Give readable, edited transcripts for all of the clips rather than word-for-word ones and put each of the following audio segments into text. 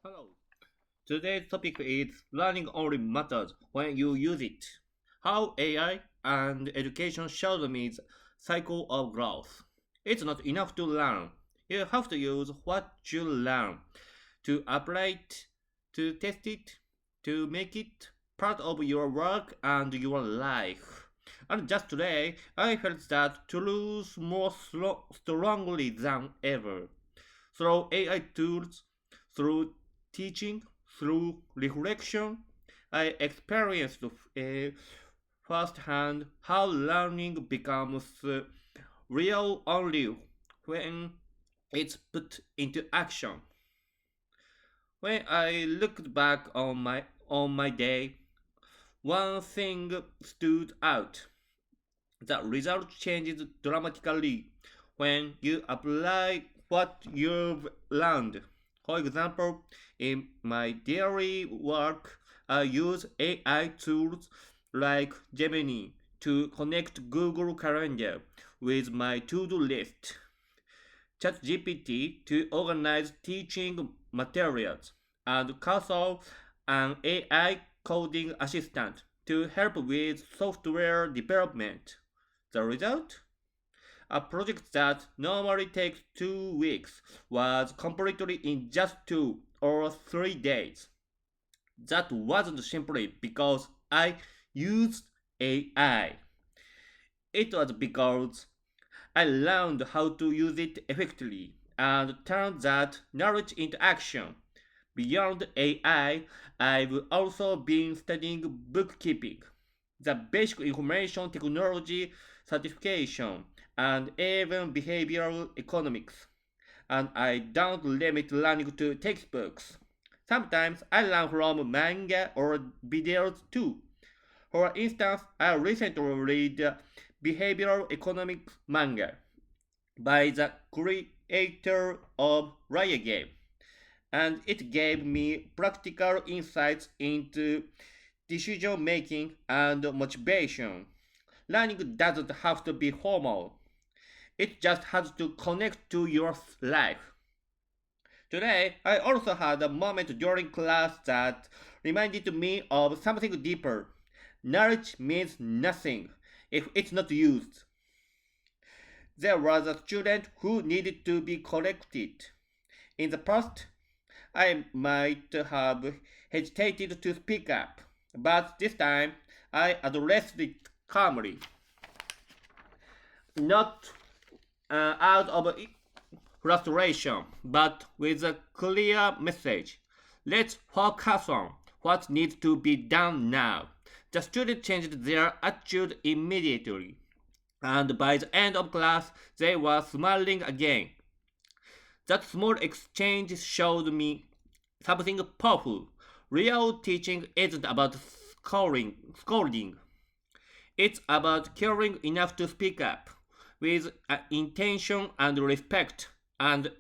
Hello. Today's topic is learning only matters when you use it. How AI and education showed me the cycle of growth. It's not enough to learn. You have to use what you learn to apply it, to test it, to make it part of your work and your life. And just today, I felt that truth more strongly than ever. Through AI tools, through teaching, through reflection, I experienced firsthand how learning becomes real only when it's put into action. When I looked back on my day, one thing stood out. The result changes dramatically when you apply what you've learned. For example, in my daily work, I use AI tools like Gemini to connect Google Calendar with my to-do list, ChatGPT to organize teaching materials, and Cursor, an AI coding assistant, to help with software development. The result? A project that normally takes 2 weeks was completed in just 2 or 3 days. That wasn't simply because I used AI. It was because I learned how to use it effectively and turned that knowledge into action. Beyond AI, I've also been studying bookkeeping, the basic information technology certification, and even behavioral economics. And I don't limit learning to textbooks. Sometimes I learn from manga or videos too. For instance, I recently read behavioral economics manga by the creator of Raya Game, and it gave me practical insights into decision making and motivation. Learning doesn't have to be formal, it just has to connect to your life. Today, I also had a moment during class that reminded me of something deeper. Knowledge means nothing if it's not used. There was a student who needed to be corrected. In the past, I might have hesitated to speak up, but this time I addressed it calmly, not out of frustration, but with a clear message. Let's focus on what needs to be done now. The student changed their attitude immediately, and by the end of class, they were smiling again. That small exchange showed me something powerful. Real teaching isn't about scolding. It's about caring enough to speak up with intention and respect, and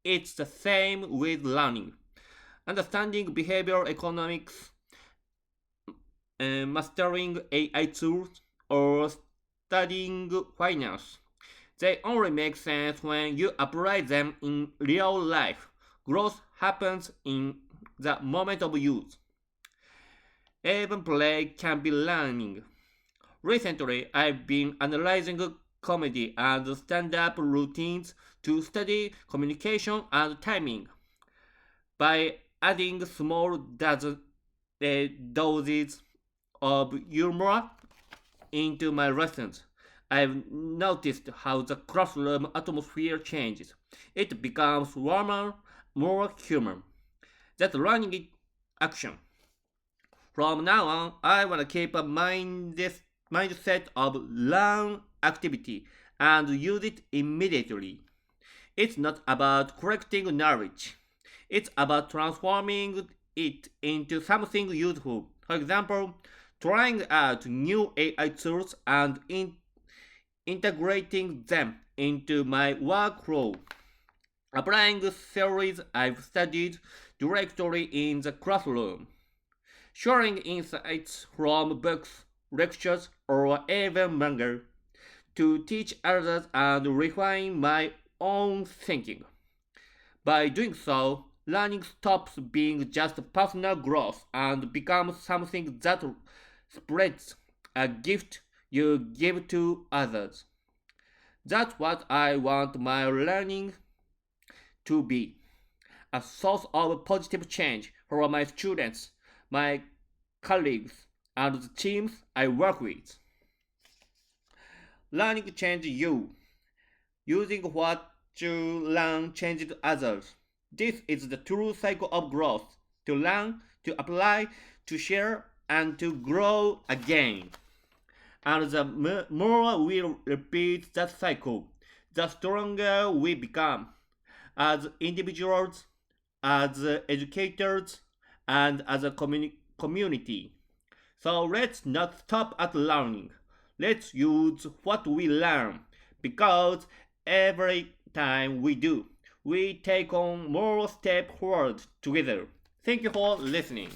it's the same with learning. Understanding behavioral economics, mastering AI tools, or studying finance. They only make sense when you apply them in real life. Growth happens in the moment of use. Even play can be learning. Recently, I've been analyzing comedy and stand-up routines to study communication and timing. By adding small doses of humor into my lessons, I've noticed how the classroom atmosphere changes. It becomes warmer, more human. That's learning in action. From now on, I want to keep a mindset of learn activity and use it immediately. It's not about correcting knowledge. It's about transforming it into something useful. For example, trying out new AI tools and integrating them into my workflow. Applying the theories I've studied directly in the classroom. Sharing insights from books, lectures, or even manga to teach others and refine my own thinking. By doing so, Learning stops being just personal growth and becomes something that spreads, a gift you give to others. That's what I want my learning to be, a source of positive change for my students, my colleagues, and the teams I work with. Learning changes you. Using what you learn changes others. This is the true cycle of growth: to learn, to apply, to share, and to grow again. And the more we repeat that cycle, the stronger we become as individuals, as educators, and as a community. So let's not stop at learning. Let's use what we learn, because every time we do, we take on more steps forward together. Thank you for listening.